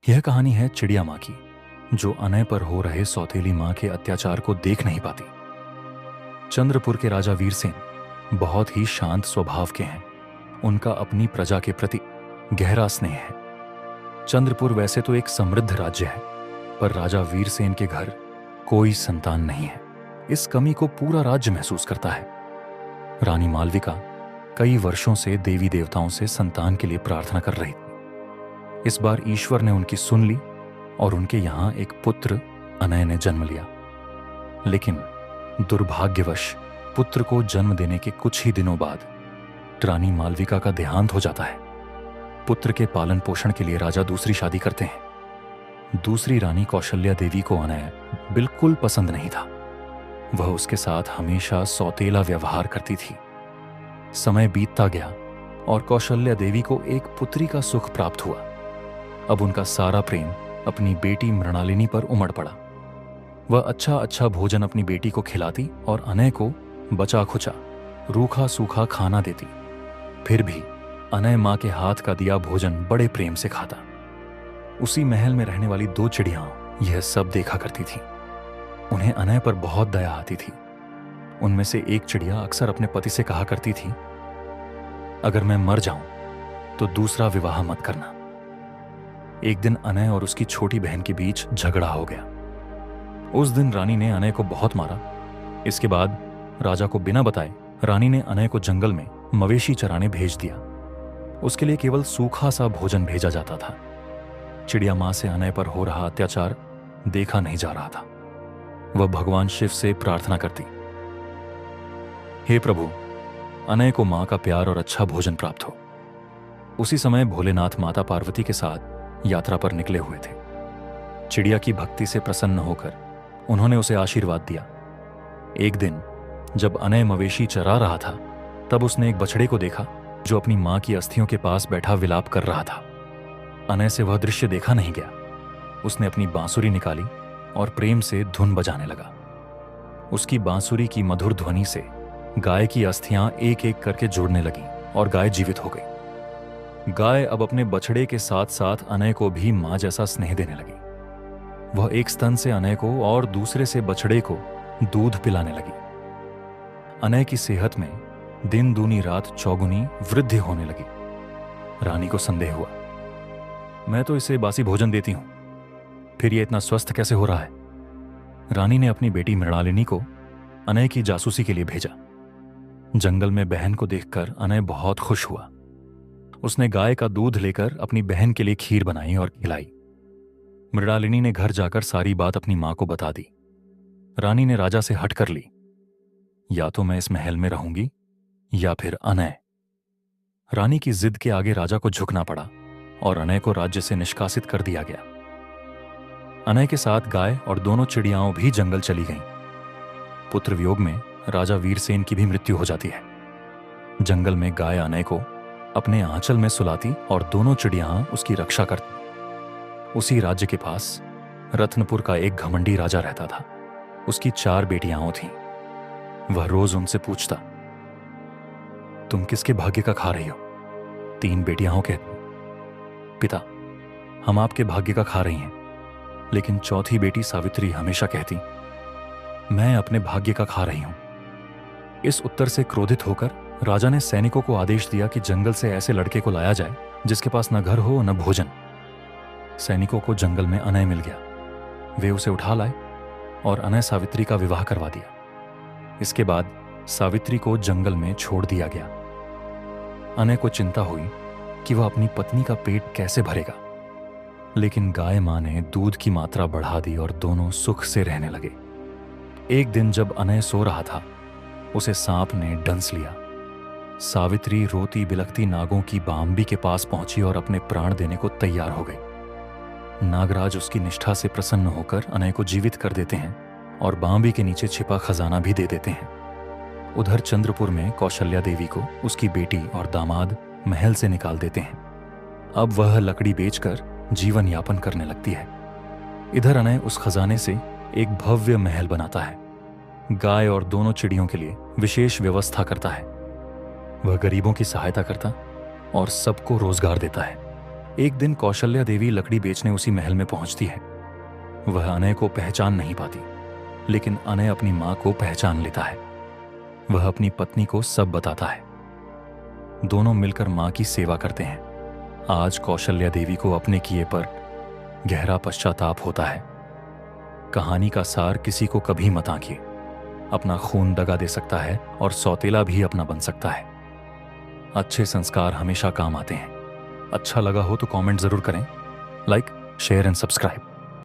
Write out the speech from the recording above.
यह कहानी है चिड़िया माँ की, जो अनय पर हो रहे सौतेली माँ के अत्याचार को देख नहीं पाती। चंद्रपुर के राजा वीरसेन बहुत ही शांत स्वभाव के हैं। उनका अपनी प्रजा के प्रति गहरा स्नेह है। चंद्रपुर वैसे तो एक समृद्ध राज्य है, पर राजा वीरसेन के घर कोई संतान नहीं है। इस कमी को पूरा राज्य महसूस करता है। रानी मालविका कई वर्षों से देवी देवताओं से संतान के लिए प्रार्थना कर रही थी। इस बार ईश्वर ने उनकी सुन ली और उनके यहां एक पुत्र अनय ने जन्म लिया। लेकिन दुर्भाग्यवश पुत्र को जन्म देने के कुछ ही दिनों बाद रानी मालविका का देहांत हो जाता है। पुत्र के पालन पोषण के लिए राजा दूसरी शादी करते हैं। दूसरी रानी कौशल्या देवी को अनय बिल्कुल पसंद नहीं था। वह उसके साथ हमेशा सौतेला व्यवहार करती थी। समय बीतता गया और कौशल्या देवी को एक पुत्री का सुख प्राप्त हुआ। अब उनका सारा प्रेम अपनी बेटी मृणालिनी पर उमड़ पड़ा। वह अच्छा भोजन अपनी बेटी को खिलाती और अनय को बचा खुचा रूखा सूखा खाना देती। फिर भी अनय माँ के हाथ का दिया भोजन बड़े प्रेम से खाता। उसी महल में रहने वाली दो चिड़ियां यह सब देखा करती थीं। उन्हें अनय पर बहुत दया आती थी। उनमें से एक चिड़िया अक्सर अपने पति से कहा करती थी, अगर मैं मर जाऊं तो दूसरा विवाह मत करना। एक दिन अनय और उसकी छोटी बहन के बीच झगड़ा हो गया। उस दिन रानी ने अनय को बहुत मारा। इसके बाद राजा को बिना बताए रानी ने अनय को जंगल में मवेशी चराने भेज दिया। उसके लिए केवल सूखा सा भोजन भेजा जाता था। चिड़िया माँ से अनय पर हो रहा अत्याचार देखा नहीं जा रहा था। वह भगवान शिव से प्रार्थना करती, हे प्रभु, अनय को माँ का प्यार और अच्छा भोजन प्राप्त हो। उसी समय भोलेनाथ माता पार्वती के साथ यात्रा पर निकले हुए थे। चिड़िया की भक्ति से प्रसन्न होकर उन्होंने उसे आशीर्वाद दिया। एक दिन जब अनय मवेशी चरा रहा था, तब उसने एक बछड़े को देखा जो अपनी मां की अस्थियों के पास बैठा विलाप कर रहा था। अनय से वह दृश्य देखा नहीं गया। उसने अपनी बांसुरी निकाली और प्रेम से धुन बजाने लगा। उसकी बांसुरी की मधुर ध्वनि से गाय की अस्थियां एक एक करके जुड़ने लगीं और गाय जीवित हो गई। गाय अब अपने बछड़े के साथ साथ अनय को भी मां जैसा स्नेह देने लगी। वह एक स्तन से अनय को और दूसरे से बछड़े को दूध पिलाने लगी। अनय की सेहत में दिन दूनी रात चौगुनी वृद्धि होने लगी। रानी को संदेह हुआ, मैं तो इसे बासी भोजन देती हूं, फिर यह इतना स्वस्थ कैसे हो रहा है। रानी ने अपनी बेटी मृणालिनी को अनय की जासूसी के लिए भेजा। जंगल में बहन को देखकर अनय बहुत खुश हुआ। उसने गाय का दूध लेकर अपनी बहन के लिए खीर बनाई और खिलाई। मृणालिनी ने घर जाकर सारी बात अपनी मां को बता दी। रानी ने राजा से हट कर ली, या तो मैं इस महल में रहूंगी या फिर अनय। रानी की जिद के आगे राजा को झुकना पड़ा और अनय को राज्य से निष्कासित कर दिया गया। अनय के साथ गाय और दोनों चिड़ियाओं भी जंगल चली गईं। पुत्र वियोग में राजा वीरसेन की भी मृत्यु हो जाती है। जंगल में गाय अनय को अपने आंचल में सुलाती और दोनों चिड़ियां उसकी रक्षा करती। उसी राज्य के पास रत्नपुर का एक घमंडी राजा रहता था। उसकी 4 बेटियां थीं। वह रोज उनसे पूछता, तुम किसके भाग्य का खा रही हो। 3 बेटियां कहती, पिता, हम आपके भाग्य का खा रही हैं। लेकिन चौथी बेटी सावित्री हमेशा कहती, मैं अपने भाग्य का खा रही हूं। इस उत्तर से क्रोधित होकर राजा ने सैनिकों को आदेश दिया कि जंगल से ऐसे लड़के को लाया जाए जिसके पास न घर हो न भोजन। सैनिकों को जंगल में अनय मिल गया। वे उसे उठा लाए और अनय सावित्री का विवाह करवा दिया। इसके बाद सावित्री को जंगल में छोड़ दिया गया। अनय को चिंता हुई कि वह अपनी पत्नी का पेट कैसे भरेगा। लेकिन गाय मां ने दूध की मात्रा बढ़ा दी और दोनों सुख से रहने लगे। एक दिन जब अनय सो रहा था, उसे सांप ने डंस लिया। सावित्री रोती बिलखती नागों की बाम्बी के पास पहुंची और अपने प्राण देने को तैयार हो गई। नागराज उसकी निष्ठा से प्रसन्न होकर अनय को जीवित कर देते हैं और बाम्बी के नीचे छिपा खजाना भी दे देते हैं। उधर चंद्रपुर में कौशल्या देवी को उसकी बेटी और दामाद महल से निकाल देते हैं। अब वह लकड़ी बेचकर जीवन यापन करने लगती है। इधर अनय उस खजाने से एक भव्य महल बनाता है। गाय और दोनों चिड़ियों के लिए विशेष व्यवस्था करता है। वह गरीबों की सहायता करता और सबको रोजगार देता है। एक दिन कौशल्या देवी लकड़ी बेचने उसी महल में पहुंचती है। वह अनय को पहचान नहीं पाती, लेकिन अनय अपनी मां को पहचान लेता है। वह अपनी पत्नी को सब बताता है। दोनों मिलकर मां की सेवा करते हैं। आज कौशल्या देवी को अपने किए पर गहरा पश्चाताप होता है। कहानी का सार किसी को कभी मत आंकिए। अपना खून दगा दे सकता है और सौतेला भी अपना बन सकता है। अच्छे संस्कार हमेशा काम आते हैं। अच्छा लगा हो तो कमेंट जरूर करें। Like, share and subscribe.